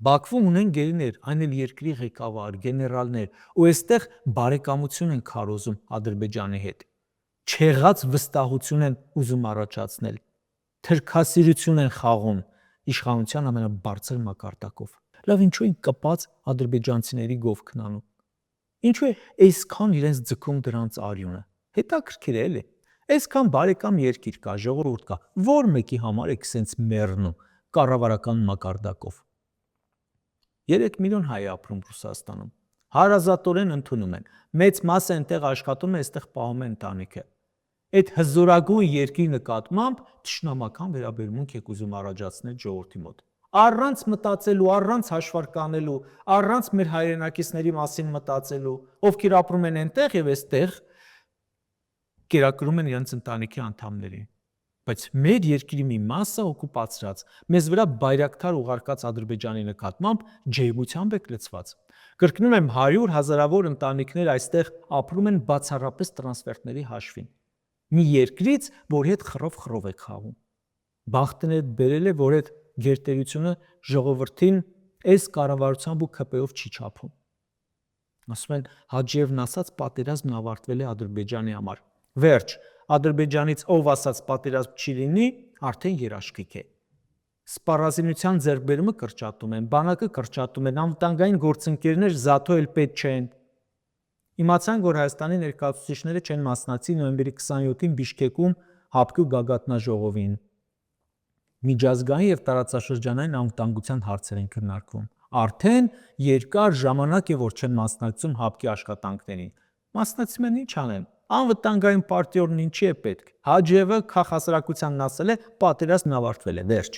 Բաքվում ունեն գերիներ, այն էլ երկրի ղեկավար, գեներալներ, ու այստեղ բարեկամություն են քարոզում Ադրբեջանի հետ։ Չեղած վստահություն են ուզում առաջացնել, թրքասիրություն են խաղում իշխանության ամենաբարձր մակարդակով։ Լավ, ինչու են կպած ադրբեջանցիների գովքն անում։ Ինչու է այսքան իրենց ձգում դրանց արյունը։ Հետաքրքիր է, էլի։ Այսքան բարեկամ երկիր կա, ժողովուրդ կա, որ մեկի համար եք սենց մեռնում կառավարական մակարդակով։ 3 միլիոն հայ է ապրում Ռուսաստանում։ Հարազատորեն ընդունում են։ Մեծ մասը այնտեղ աշխատում է, այստեղ պահում են ընտանիքը։ Այդ հզորագույն երկրի նկատմամբ թշնամական վերաբերմունք եք ուզում առաջացնել ժողովրդի մոտ։ Առանց մտածելու, առանց հաշվարկանելու, առանց մեր հայրենակիցների մասին մտածելու, ովքեր ապրում են այնտեղ եւ այստեղ կերակրում են իրենց ընտանիքի անդամներին։ Բայց մեր երկրի մի մասը օկուպացրած, մեզ վրա բայրակտար ուղարկած Ադրբեջանի նկատմամբ ջերմությամբ եք լցված։ Կրկնում եմ, 100 հազարավոր ընտանիքներ այստեղ ապրում են բացառապես տրանսֆերտների հաշվին։ Մի երկրից, որի հետ խռով եք խաղում։ Բախտն է բերել է, որ այդ գերտերությունը ժողովրդին այս կառավարությամբ ու ՔՊ-ով չի չափում։ Ասում են, Հաջիևն ասաց, պատերազմն ավարտվել է Ադրբեջանի համար։ Վերջ, Ադրբեջանից ով ասաց պատերազմ չի լինի, արդեն երաշխիք է։ Սպառազինության ձեռքբերումը կրճատում են, բանակը կրճատում են, անվտանգային գործընկերներ ԶԱԹՕ էլ պետք չեն։ Իմացանք, որ Հայաստանի ներկայացուցիչները չեն մասնակցի նոյեմբերի 27-ին Բիշկեկում ՀԱՊԿ-ի գագաթնաժողովին։ Միջազգային եւ տարածաշրջանային անվտանգության հարցեր են քննարկվում։ Արդեն երկար ժամանակ է, որ չեն մասնակցում ՀԱՊԿ-ի աշխատանքներին։ Մասնակցում են, ինչ անեն։ Անվտանգային պարտիորն ինչի է պետք։ Հաջիևը քաղաքասարակությանն ասել է, պատերազմն ավարտվել է, վերջ։